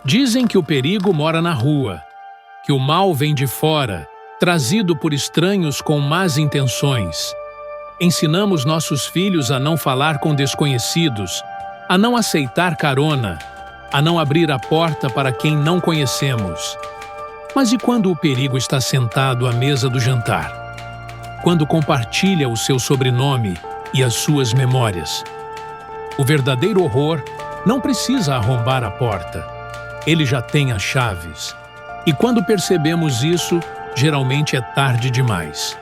Dizem que o perigo mora na rua, que o mal vem de fora, trazido por estranhos com más intenções. Ensinamos nossos filhos a não falar com desconhecidos, a não aceitar carona, a não abrir a porta para quem não conhecemos. Mas e quando o perigo está sentado à mesa do jantar? Quando compartilha o seu sobrenome e as suas memórias? O verdadeiro horror não precisa arrombar a porta. Ele já tem as chaves. E quando percebemos isso, geralmente é tarde demais.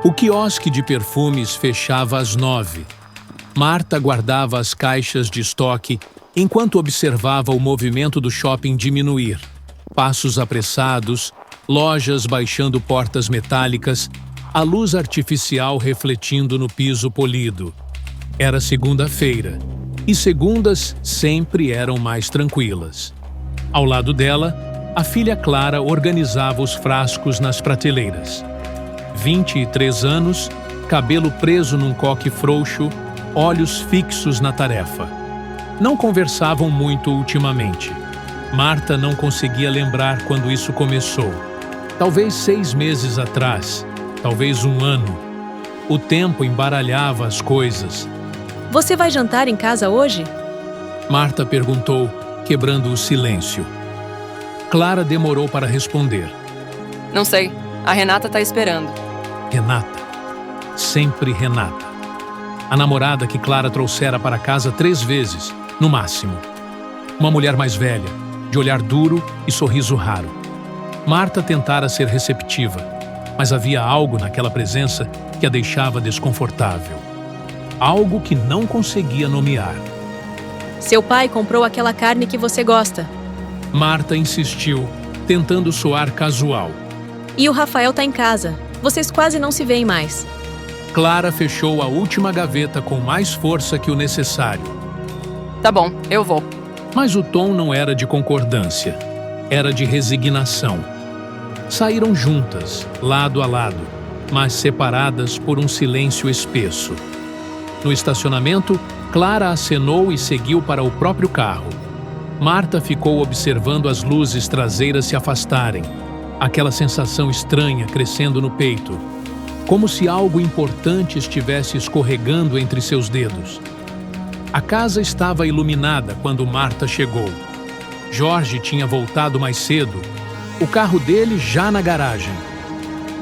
O quiosque de perfumes fechava às 9. Marta guardava as caixas de estoque enquanto observava o movimento do shopping diminuir. Passos apressados, lojas baixando portas metálicas, a luz artificial refletindo no piso polido. Era segunda-feira, e segundas sempre eram mais tranquilas. Ao lado dela, a filha Clara organizava os frascos nas prateleiras. 23 anos, cabelo preso num coque frouxo, olhos fixos na tarefa. Não conversavam muito ultimamente. Marta não conseguia lembrar quando isso começou. Talvez 6 meses atrás, talvez 1 ano. O tempo embaralhava as coisas. Você vai jantar em casa hoje? Marta perguntou, quebrando o silêncio. Clara demorou para responder. Não sei. A Renata tá esperando. Renata. Sempre Renata. A namorada que Clara trouxera para casa 3 vezes, no máximo. Uma mulher mais velha, de olhar duro e sorriso raro. Marta tentara ser receptiva, mas havia algo naquela presença que a deixava desconfortável. Algo que não conseguia nomear. Seu pai comprou aquela carne que você gosta. Marta insistiu, tentando soar casual. E o Rafael tá em casa. Vocês quase não se veem mais. Clara fechou a última gaveta com mais força que o necessário. Tá bom, eu vou. Mas o tom não era de concordância. Era de resignação. Saíram juntas, lado a lado, mas separadas por um silêncio espesso. No estacionamento, Clara acenou e seguiu para o próprio carro. Marta ficou observando as luzes traseiras se afastarem. Aquela sensação estranha crescendo no peito, como se algo importante estivesse escorregando entre seus dedos. A casa estava iluminada quando Marta chegou. Jorge tinha voltado mais cedo, o carro dele já na garagem.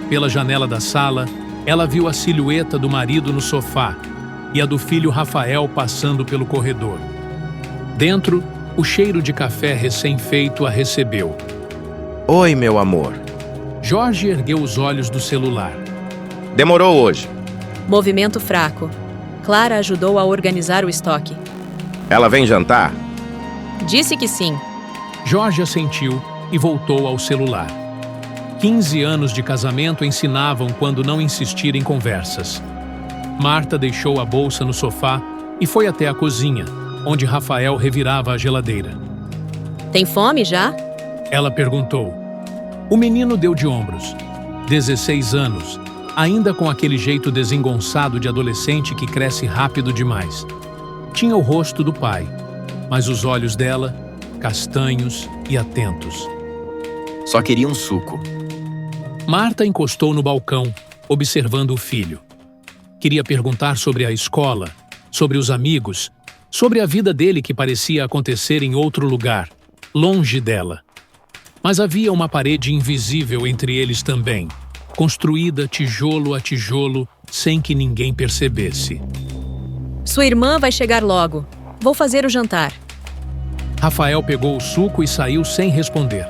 Pela janela da sala, ela viu a silhueta do marido no sofá e a do filho Rafael passando pelo corredor. Dentro, o cheiro de café recém-feito a recebeu. Oi, meu amor. Jorge ergueu os olhos do celular. Demorou hoje. Movimento fraco. Clara ajudou a organizar o estoque. Ela vem jantar? Disse que sim. Jorge assentiu e voltou ao celular. 15 anos de casamento ensinavam quando não insistir em conversas. Marta deixou a bolsa no sofá e foi até a cozinha, onde Rafael revirava a geladeira. Tem fome já? Ela perguntou. O menino deu de ombros. 16 anos, ainda com aquele jeito desengonçado de adolescente que cresce rápido demais. Tinha o rosto do pai, mas os olhos dela, castanhos e atentos. Só queria um suco. Marta encostou no balcão, observando o filho. Queria perguntar sobre a escola, sobre os amigos, sobre a vida dele que parecia acontecer em outro lugar, longe dela. Mas havia uma parede invisível entre eles também, construída tijolo a tijolo, sem que ninguém percebesse. Sua irmã vai chegar logo. Vou fazer o jantar. Rafael pegou o suco e saiu sem responder.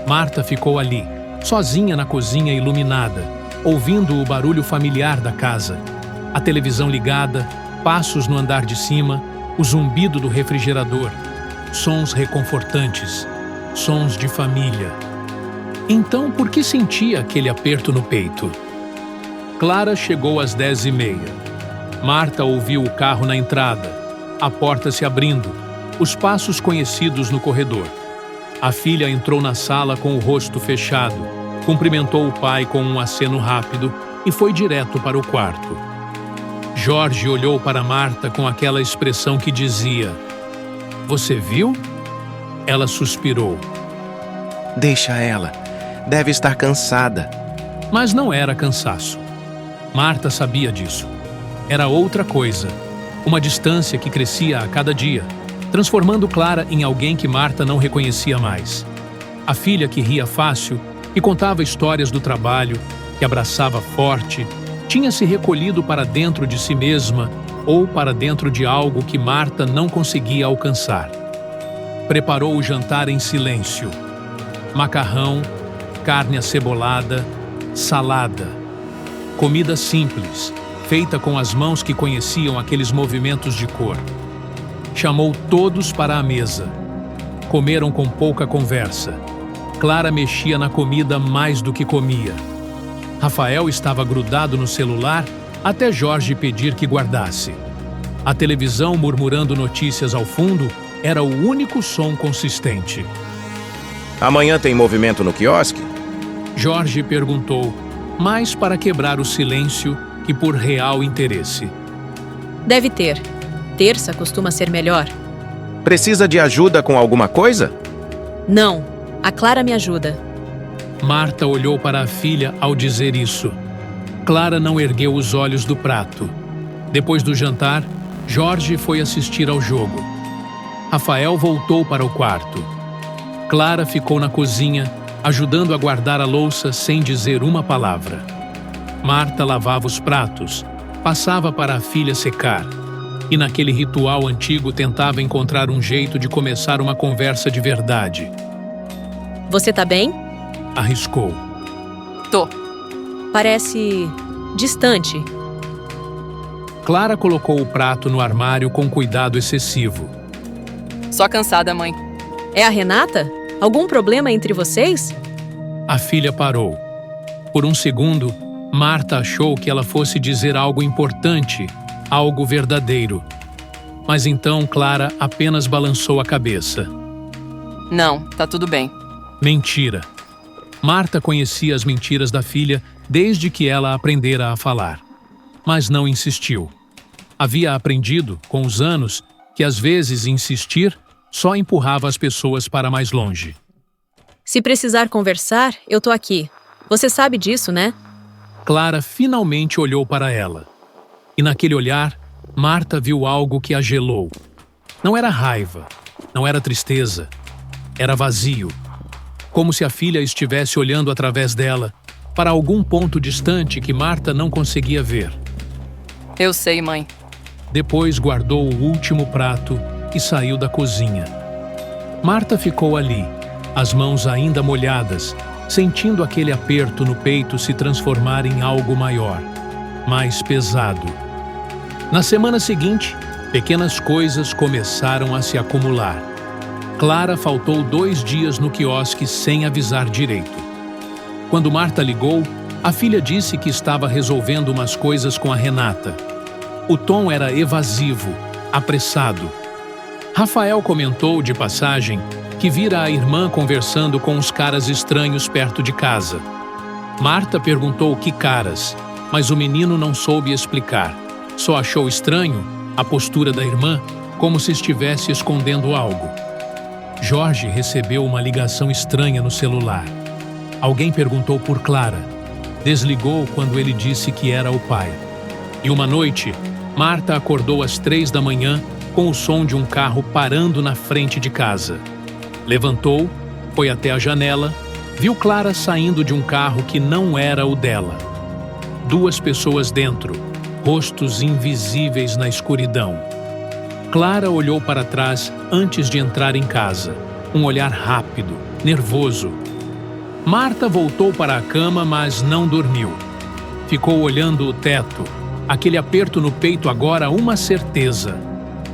Marta ficou ali, sozinha na cozinha iluminada, ouvindo o barulho familiar da casa. A televisão ligada, passos no andar de cima, o zumbido do refrigerador, sons reconfortantes, sons de família. Então, por que sentia aquele aperto no peito? Clara chegou às 10h30. Marta ouviu o carro na entrada, a porta se abrindo, os passos conhecidos no corredor. A filha entrou na sala com o rosto fechado, cumprimentou o pai com um aceno rápido e foi direto para o quarto. Jorge olhou para Marta com aquela expressão que dizia: "Você viu?" Ela suspirou. Deixa ela. Deve estar cansada. Mas não era cansaço. Marta sabia disso. Era outra coisa. Uma distância que crescia a cada dia, transformando Clara em alguém que Marta não reconhecia mais. A filha que ria fácil, que contava histórias do trabalho, que abraçava forte, tinha se recolhido para dentro de si mesma ou para dentro de algo que Marta não conseguia alcançar. Preparou o jantar em silêncio. Macarrão, carne acebolada, salada. Comida simples, feita com as mãos que conheciam aqueles movimentos de cor. Chamou todos para a mesa. Comeram com pouca conversa. Clara mexia na comida mais do que comia. Rafael estava grudado no celular até Jorge pedir que guardasse. A televisão murmurando notícias ao fundo era o único som consistente. Amanhã tem movimento no quiosque? Jorge perguntou, mais para quebrar o silêncio que por real interesse. Deve ter. Terça costuma ser melhor. Precisa de ajuda com alguma coisa? Não, a Clara me ajuda. Marta olhou para a filha ao dizer isso. Clara não ergueu os olhos do prato. Depois do jantar, Jorge foi assistir ao jogo. Rafael voltou para o quarto. Clara ficou na cozinha, ajudando a guardar a louça sem dizer uma palavra. Marta lavava os pratos, passava para a filha secar, e naquele ritual antigo tentava encontrar um jeito de começar uma conversa de verdade. Você tá bem? Arriscou. Tô. Parece distante. Clara colocou o prato no armário com cuidado excessivo. Só cansada, mãe. É a Renata? Algum problema entre vocês? A filha parou. Por um segundo, Marta achou que ela fosse dizer algo importante, algo verdadeiro. Mas então Clara apenas balançou a cabeça. Não, tá tudo bem. Mentira. Marta conhecia as mentiras da filha desde que ela aprendera a falar. Mas não insistiu. Havia aprendido, com os anos, que às vezes insistir só empurrava as pessoas para mais longe. Se precisar conversar, eu tô aqui. Você sabe disso, né? Clara finalmente olhou para ela. E naquele olhar, Marta viu algo que a gelou. Não era raiva, não era tristeza, era vazio. Como se a filha estivesse olhando através dela, para algum ponto distante que Marta não conseguia ver. Eu sei, mãe. Depois guardou o último prato e saiu da cozinha. Marta ficou ali, as mãos ainda molhadas, sentindo aquele aperto no peito se transformar em algo maior, mais pesado. Na semana seguinte, pequenas coisas começaram a se acumular. Clara faltou 2 dias no quiosque sem avisar direito. Quando Marta ligou, a filha disse que estava resolvendo umas coisas com a Renata. O tom era evasivo, apressado. Rafael comentou, de passagem, que vira a irmã conversando com uns caras estranhos perto de casa. Marta perguntou que caras, mas o menino não soube explicar. Só achou estranho a postura da irmã, como se estivesse escondendo algo. Jorge recebeu uma ligação estranha no celular. Alguém perguntou por Clara. Desligou quando ele disse que era o pai. E uma noite, Marta acordou às 3 da manhã com o som de um carro parando na frente de casa. Levantou, foi até a janela, viu Clara saindo de um carro que não era o dela. 2 pessoas dentro, rostos invisíveis na escuridão. Clara olhou para trás antes de entrar em casa, um olhar rápido, nervoso. Marta voltou para a cama, mas não dormiu. Ficou olhando o teto, aquele aperto no peito agora uma certeza.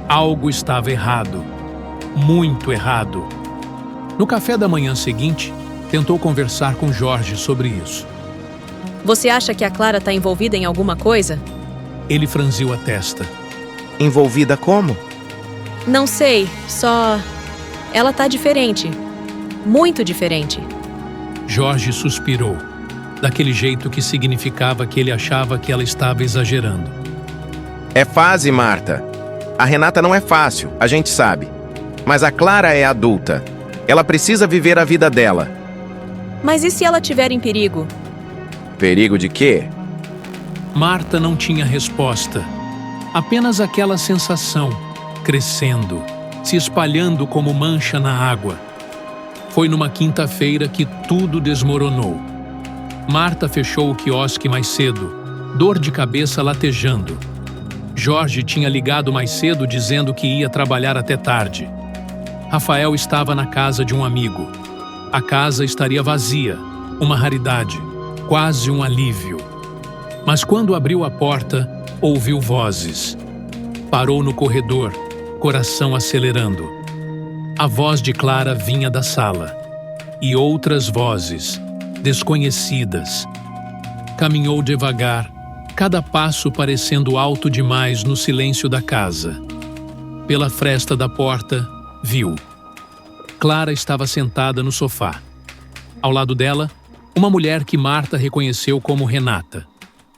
Algo estava errado. Muito errado. No café da manhã seguinte, tentou conversar com Jorge sobre isso. Você acha que a Clara tá envolvida em alguma coisa? Ele franziu a testa. Envolvida como? Não sei, só... Ela tá diferente. Muito diferente. Jorge suspirou, daquele jeito que significava que ele achava que ela estava exagerando. É fase, Marta. A Renata não é fácil, a gente sabe. Mas a Clara é adulta. Ela precisa viver a vida dela. Mas e se ela estiver em perigo? Perigo de quê? Marta não tinha resposta. Apenas aquela sensação, crescendo, se espalhando como mancha na água. Foi numa quinta-feira que tudo desmoronou. Marta fechou o quiosque mais cedo, dor de cabeça latejando. Jorge tinha ligado mais cedo dizendo que ia trabalhar até tarde. Rafael estava na casa de um amigo. A casa estaria vazia, uma raridade, quase um alívio. Mas quando abriu a porta, ouviu vozes. Parou no corredor, coração acelerando. A voz de Clara vinha da sala. E outras vozes, desconhecidas. Caminhou devagar, cada passo parecendo alto demais no silêncio da casa. Pela fresta da porta, viu. Clara estava sentada no sofá. Ao lado dela, uma mulher que Marta reconheceu como Renata.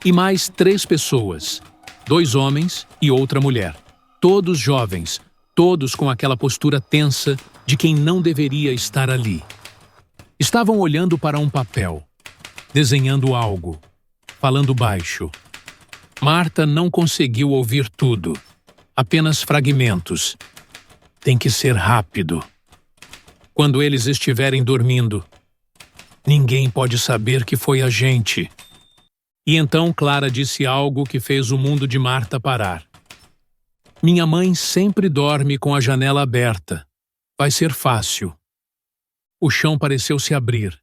E mais 3 pessoas, 2 homens e outra mulher. Todos jovens, todos com aquela postura tensa de quem não deveria estar ali. Estavam olhando para um papel, desenhando algo, falando baixo. Marta não conseguiu ouvir tudo, apenas fragmentos. Tem que ser rápido. Quando eles estiverem dormindo, ninguém pode saber que foi a gente. E então Clara disse algo que fez o mundo de Marta parar. Minha mãe sempre dorme com a janela aberta. Vai ser fácil. O chão pareceu se abrir.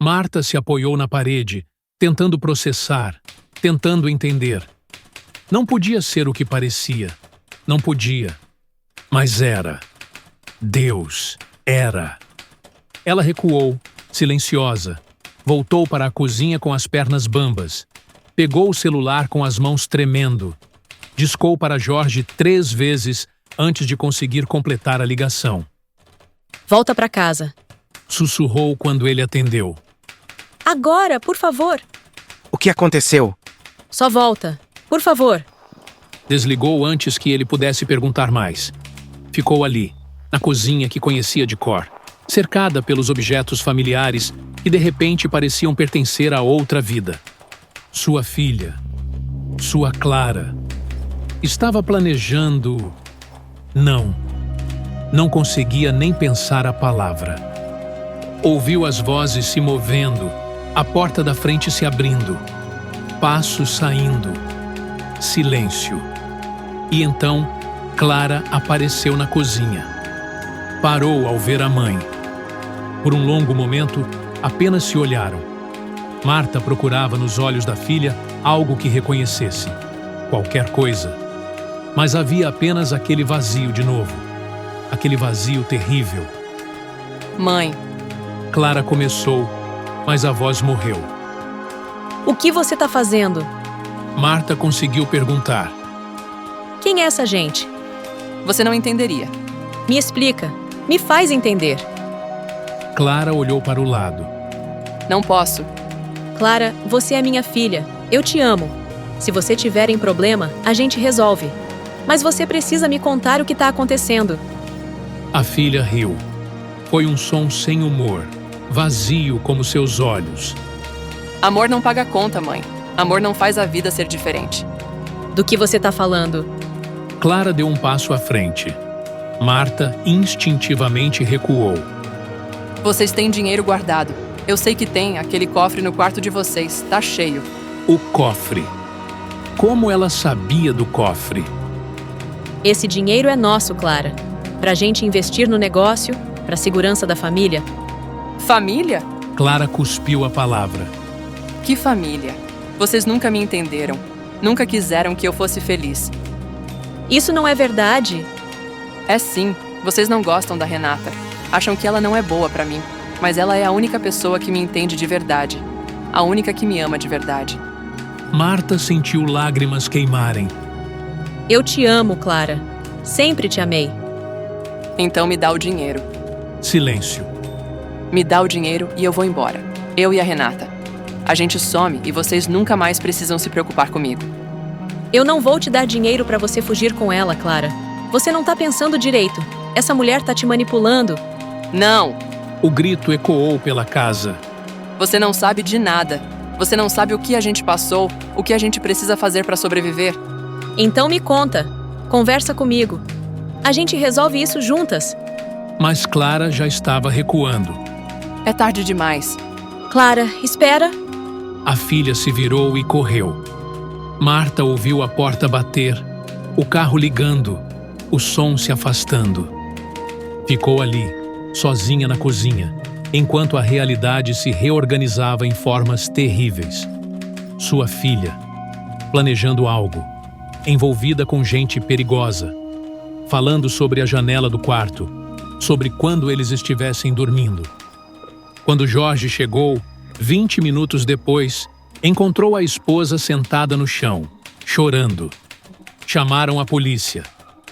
Marta se apoiou na parede, tentando processar, tentando entender. Não podia ser o que parecia. Não podia. Mas era. Deus era. Ela recuou, silenciosa. Voltou para a cozinha com as pernas bambas. Pegou o celular com as mãos tremendo. Discou para Jorge 3 vezes antes de conseguir completar a ligação. Volta para casa. Sussurrou quando ele atendeu. Agora, por favor. O que aconteceu? Só volta. Por favor. Desligou antes que ele pudesse perguntar mais. Ficou ali, na cozinha que conhecia de cor, cercada pelos objetos familiares que de repente pareciam pertencer a outra vida. Sua filha, sua Clara, estava planejando... Não conseguia nem pensar a palavra. Ouviu as vozes se movendo, a porta da frente se abrindo, passos saindo, silêncio. E então, Clara apareceu na cozinha. Parou ao ver a mãe. Por um longo momento, apenas se olharam. Marta procurava nos olhos da filha algo que reconhecesse. Qualquer coisa. Mas havia apenas aquele vazio de novo. Aquele vazio terrível. Mãe, Clara começou, mas a voz morreu. O que você tá fazendo? Marta conseguiu perguntar. Quem é essa gente? você não entenderia. Me explica. Me faz entender. Clara olhou para o lado. Não posso. Clara, você é minha filha. Eu te amo. Se você tiver em problema, a gente resolve. Mas você precisa me contar o que está acontecendo. A filha riu. Foi um som sem humor, vazio como seus olhos. Amor não paga conta, mãe. Amor não faz a vida ser diferente. Do que você está falando? Clara deu um passo à frente. Marta instintivamente recuou. Vocês têm dinheiro guardado. Eu sei que tem, aquele cofre no quarto de vocês. Tá cheio. O cofre. Como ela sabia do cofre? Esse dinheiro é nosso, Clara. Pra gente investir no negócio, pra segurança da família. Família? Clara cuspiu a palavra. Que família? Vocês nunca me entenderam. Nunca quiseram que eu fosse feliz. Isso não é verdade. É sim. Vocês não gostam da Renata. Acham que ela não é boa pra mim. Mas ela é a única pessoa que me entende de verdade. A única que me ama de verdade. Marta sentiu lágrimas queimarem. Eu te amo, Clara. Sempre te amei. Então me dá o dinheiro. Silêncio. Me dá o dinheiro e eu vou embora. Eu e a Renata. A gente some e vocês nunca mais precisam se preocupar comigo. Eu não vou te dar dinheiro pra você fugir com ela, Clara. Você não tá pensando direito. Essa mulher tá te manipulando. Não! O grito ecoou pela casa. Você não sabe de nada. Você não sabe o que a gente passou, o que a gente precisa fazer pra sobreviver. Então me conta. Conversa comigo. A gente resolve isso juntas. Mas Clara já estava recuando. É tarde demais. Clara, espera. A filha se virou e correu. Marta ouviu a porta bater, o carro ligando, o som se afastando. Ficou ali, sozinha na cozinha, enquanto a realidade se reorganizava em formas terríveis. Sua filha, planejando algo, envolvida com gente perigosa, falando sobre a janela do quarto, sobre quando eles estivessem dormindo. Quando Jorge chegou, 20 minutos depois, encontrou a esposa sentada no chão, chorando. Chamaram a polícia.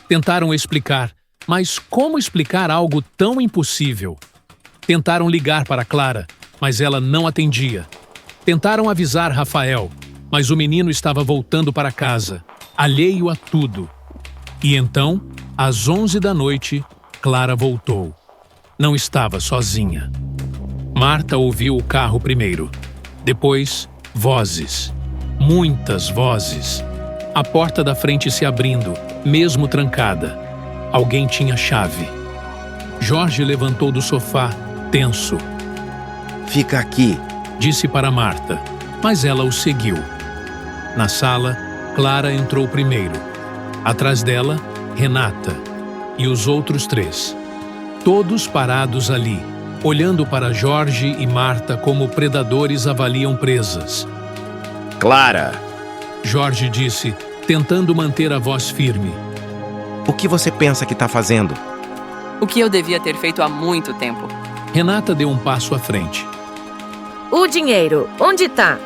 Tentaram explicar, mas como explicar algo tão impossível? Tentaram ligar para Clara, mas ela não atendia. Tentaram avisar Rafael, mas o menino estava voltando para casa, alheio a tudo. E então, às 11 da noite, Clara voltou. Não estava sozinha. Marta ouviu o carro primeiro. Depois, vozes. Muitas vozes. A porta da frente se abrindo, mesmo trancada. Alguém tinha chave. Jorge levantou do sofá, tenso. Fica aqui, Disse para Marta, mas ela o seguiu. Na sala, Clara entrou primeiro. Atrás dela, Renata e os outros 3. Todos parados ali, olhando para Jorge e Marta como predadores avaliam presas. Clara, Jorge disse, tentando manter a voz firme. o que você pensa que está fazendo? O que eu devia ter feito há muito tempo. Renata deu um passo à frente. O dinheiro, onde tá?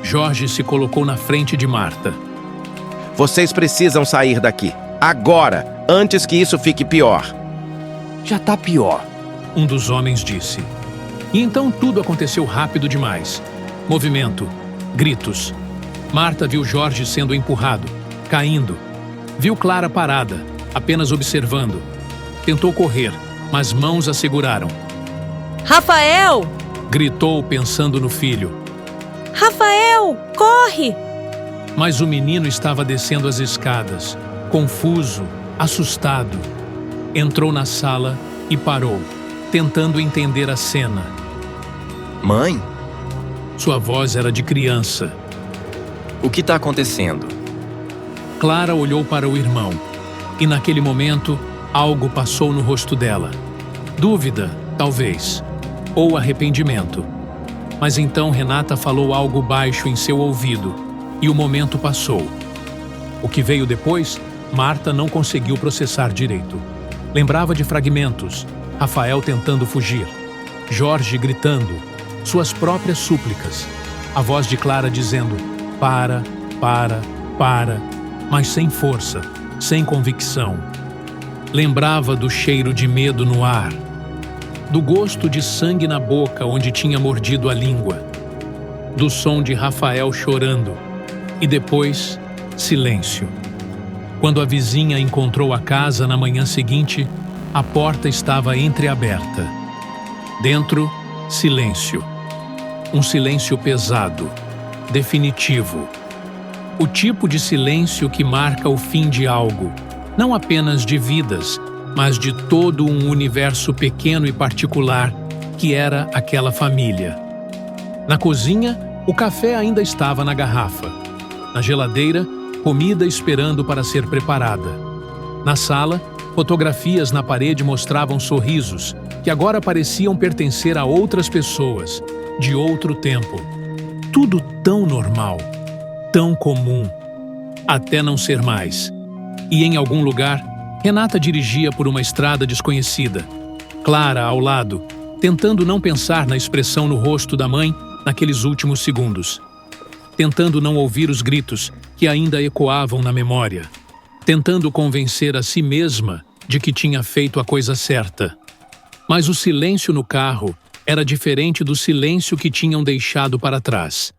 Jorge se colocou na frente de Marta. Vocês precisam sair daqui, agora, antes que isso fique pior. Já tá pior. Um dos homens disse. E então tudo aconteceu rápido demais. Movimento, gritos. Marta viu Jorge sendo empurrado, caindo. Viu Clara parada, apenas observando. Tentou correr, mas mãos a seguraram. Rafael! Gritou pensando no filho. Rafael, corre! Mas o menino estava descendo as escadas, confuso, assustado. Entrou na sala e parou, tentando entender a cena. Mãe, Sua voz era de criança. o que está acontecendo? Clara olhou para o irmão, e naquele momento, algo passou no rosto dela. Dúvida, talvez, ou arrependimento. Mas então Renata falou algo baixo em seu ouvido, e o momento passou. O que veio depois, Marta não conseguiu processar direito. Lembrava de fragmentos, Rafael tentando fugir, Jorge gritando, suas próprias súplicas, a voz de Clara dizendo: para, mas sem força, sem convicção. Lembrava do cheiro de medo no ar, do gosto de sangue na boca onde tinha mordido a língua, do som de Rafael chorando e depois, silêncio. Quando a vizinha encontrou a casa na manhã seguinte, a porta estava entreaberta. Dentro, silêncio. Um silêncio pesado, definitivo. O tipo de silêncio que marca o fim de algo, não apenas de vidas, mas de todo um universo pequeno e particular que era aquela família. Na cozinha, o café ainda estava na garrafa. Na geladeira, comida esperando para ser preparada. Na sala, fotografias na parede mostravam sorrisos que agora pareciam pertencer a outras pessoas, de outro tempo. Tudo tão normal, tão comum, até não ser mais. E em algum lugar, Renata dirigia por uma estrada desconhecida. Clara ao lado, tentando não pensar na expressão no rosto da mãe naqueles últimos segundos. tentando não ouvir os gritos que ainda ecoavam na memória, tentando convencer a si mesma de que tinha feito a coisa certa. Mas o silêncio no carro era diferente do silêncio que tinham deixado para trás.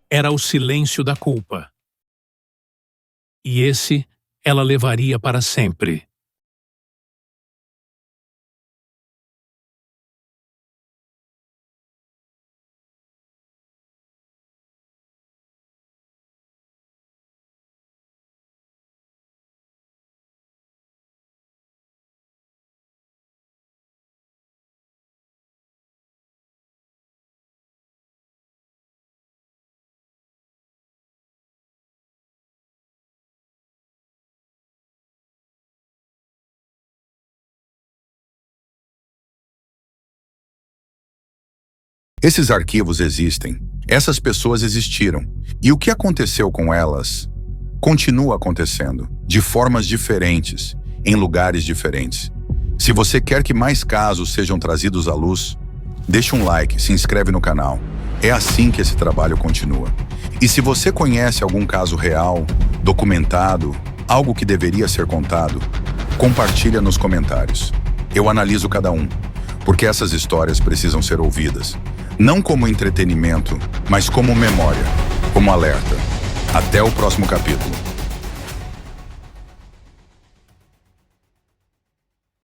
Era o silêncio da culpa. E esse ela levaria para sempre. Esses arquivos existem, essas pessoas existiram, e o que aconteceu com elas continua acontecendo, de formas diferentes, em lugares diferentes. Se você quer que mais casos sejam trazidos à luz, deixa um like, se inscreve no canal. É assim que esse trabalho continua. E se você conhece algum caso real, documentado, algo que deveria ser contado, compartilha nos comentários. Eu analiso cada um, porque essas histórias precisam ser ouvidas. Não como entretenimento, mas como memória, como alerta. Até o próximo capítulo.